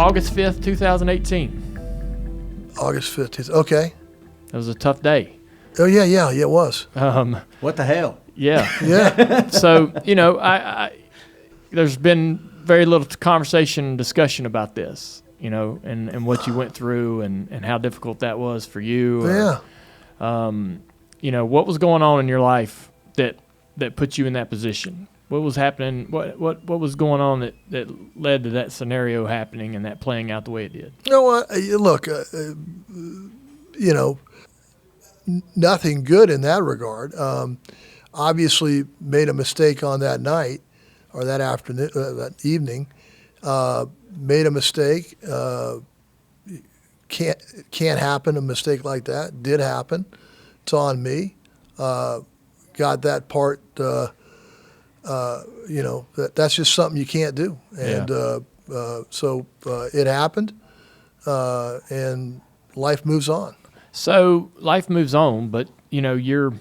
August 5th, 2018. August 15th. Okay. That was a tough day. Oh, yeah, it was. What the hell? Yeah. Yeah. So, I there's been very little conversation and discussion about this, and what you went through and how difficult that was for you. Yeah. What was going on in your life that put you in that position? What was happening? What was going on that led to that scenario happening and that playing out the way it did? You know what? Look, nothing good in that regard. Obviously made a mistake on that night or that afternoon, that evening. Made a mistake. Can't happen, a mistake like that. Did happen. It's on me. Got that part, that's just something you can't do. And so it happened, and life moves on. So life moves on, but it's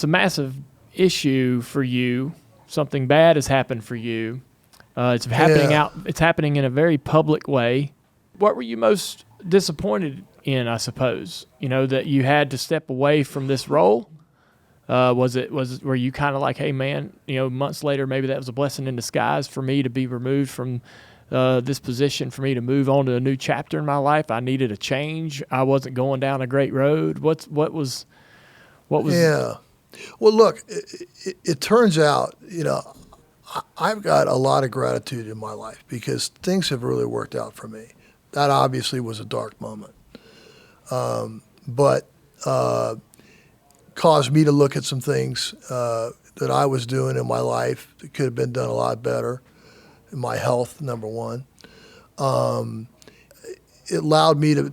a massive issue for you. Something bad has happened for you. It's happening It's happening in a very public way. What were you most disappointed in? I suppose that you had to step away from this role. Were you kind of like, hey man, months later maybe that was a blessing in disguise for me to be removed from this position, for me to move on to a new chapter in my life? I needed a change. I wasn't going down a great road. What was? Yeah. Well, look, it turns out, I've got a lot of gratitude in my life because things have really worked out for me. That obviously was a dark moment, but caused me to look at some things that I was doing in my life that could have been done a lot better. In my health, number one. It allowed me to leave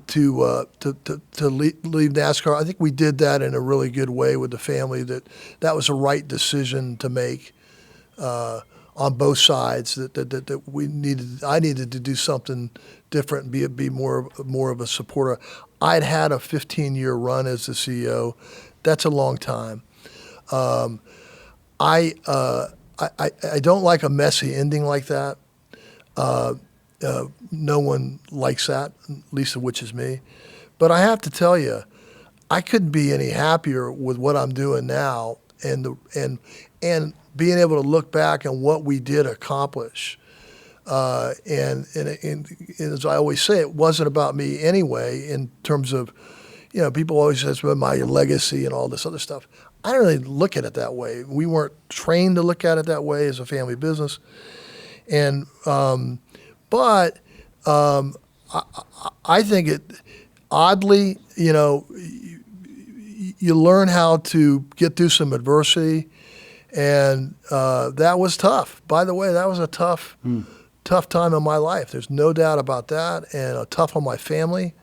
NASCAR. I think we did that in a really good way with the family. That was a right decision to make on both sides. That we needed. I needed to do something different and be more of a supporter. I'd had a 15-year run as the CEO. That's a long time. I don't like a messy ending like that. No one likes that, at least which is me. But I have to tell you, I couldn't be any happier with what I'm doing now, and being able to look back on what we did accomplish. And as I always say, it wasn't about me anyway. In terms of, people always say it's about my legacy and all this other stuff. I don't really look at it that way. We weren't trained to look at it that way as a family business. And I think it oddly, you learn how to get through some adversity, and that was tough. By the way, that was a tough time in my life. There's no doubt about that, and tough on my family,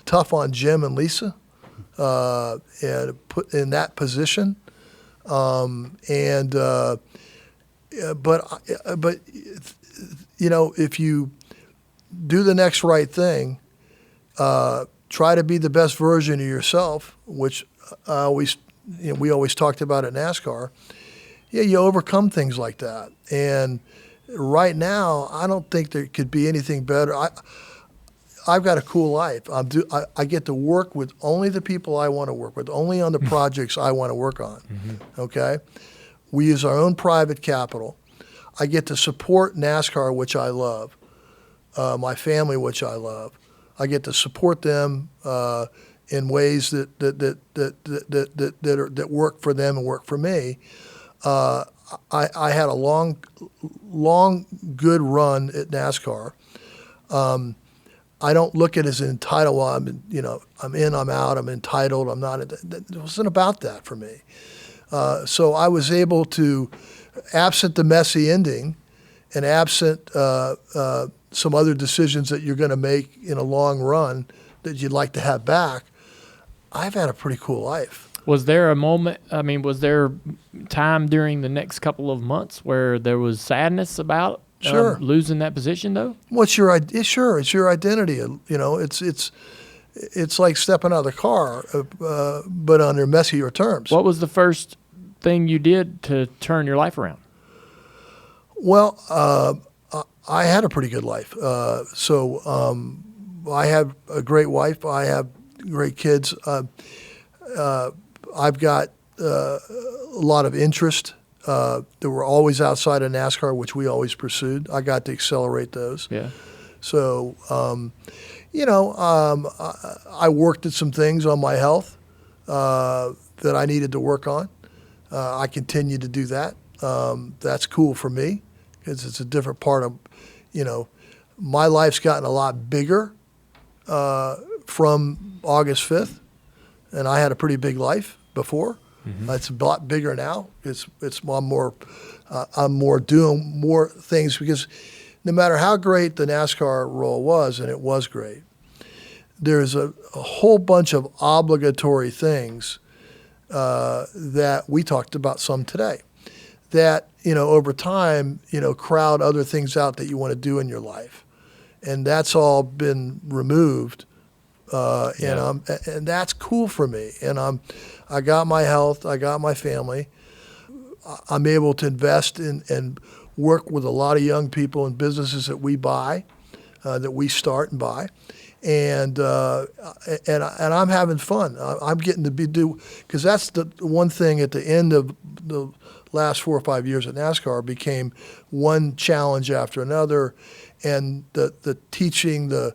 tough on Jim and Lisa, and put in that position. But if you do the next right thing, try to be the best version of yourself, which we always talked about at NASCAR. Yeah, you overcome things like that. And right now, I don't think there could be anything better. I've got a cool life. I get to work with only the people I want to work with, only on the projects I want to work on. Mm-hmm. Okay? We use our own private capital. I get to support NASCAR, which I love, my family, which I love. I get to support them in ways that work for them and work for me. I had a long, good run at NASCAR. I don't look at it as an entitlement. I'm in, I'm out, I'm entitled, I'm not. It wasn't about that for me. So I was able to, absent the messy ending and absent some other decisions that you're going to make in a long run that you'd like to have back, I've had a pretty cool life. Was there a moment, was there time during the next couple of months where there was sadness about losing that position though? It's your identity. It's like stepping out of the car, but under messier terms. What was the first thing you did to turn your life around? Well, I had a pretty good life. I have a great wife. I have great kids. I've got a lot of interest that were always outside of NASCAR, which we always pursued. I got to accelerate those. Yeah. So, I worked at some things on my health that I needed to work on. I continue to do that. That's cool for me because it's a different part of, my life's gotten a lot bigger from August 5th, and I had a pretty big life before. Mm-hmm. It's a lot bigger now. I'm more doing more things because no matter how great the NASCAR role was, and it was great, there's a whole bunch of obligatory things that we talked about some today that, over time, crowd other things out that you want to do in your life. And that's all been removed. And that's cool for me. And I got my health, I got my family. I'm able to invest in and work with a lot of young people in businesses that we buy, that we start and buy. And I'm having fun. I'm getting to do because that's the one thing at the end of the last 4 or 5 years at NASCAR became one challenge after another, and the teaching, the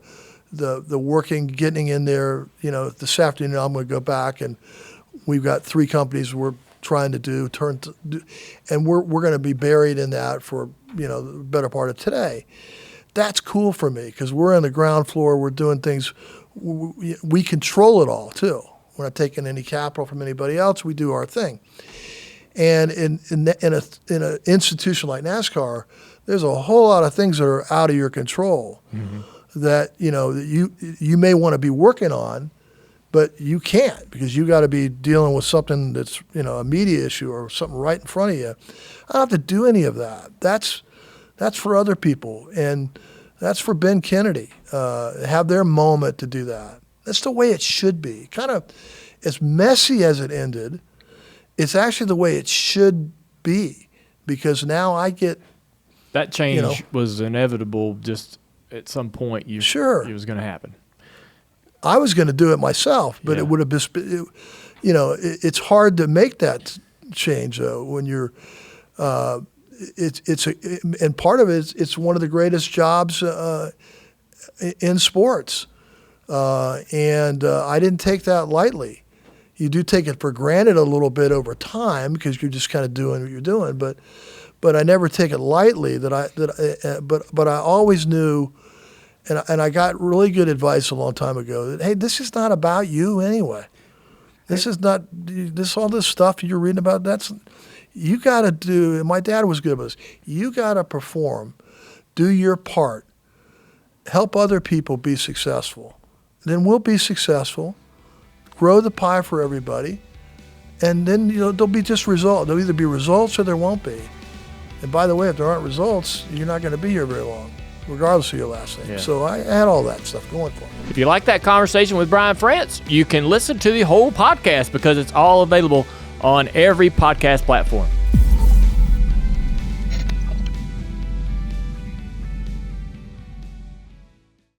working, getting in there. This afternoon I'm going to go back, and we've got 3 companies we're trying to do, and we're going to be buried in that for the better part of today. That's cool for me because we're on the ground floor. We're doing things. We control it all too. We're not taking any capital from anybody else. We do our thing. And in an institution like NASCAR, there's a whole lot of things that are out of your control. Mm-hmm. That that you may want to be working on, but you can't because you got to be dealing with something that's a media issue or something right in front of you. I don't have to do any of that. That's for other people, and that's for Ben Kennedy. Have their moment to do that. That's the way it should be. Kind of as messy as it ended, it's actually the way it should be because now I get that change was inevitable. Just at some point, it was going to happen. I was going to do it myself, but it would have been, it's hard to make that change though when you're. And part of it, it's one of the greatest jobs in sports, and I didn't take that lightly. You do take it for granted a little bit over time because you're just kind of doing what you're doing, but I never take it lightly. But I always knew, and I got really good advice a long time ago that hey, this is not about you anyway. This is not all this stuff you're reading about. You got to do, and my dad was good about this, you got to perform, do your part, help other people be successful. Then we'll be successful, grow the pie for everybody, and then there'll be just results. There'll either be results or there won't be. And by the way, if there aren't results, you're not going to be here very long, regardless of your last name. Yeah. So I had all that stuff going for me. If you like that conversation with Brian France, you can listen to the whole podcast because it's all available on every podcast platform.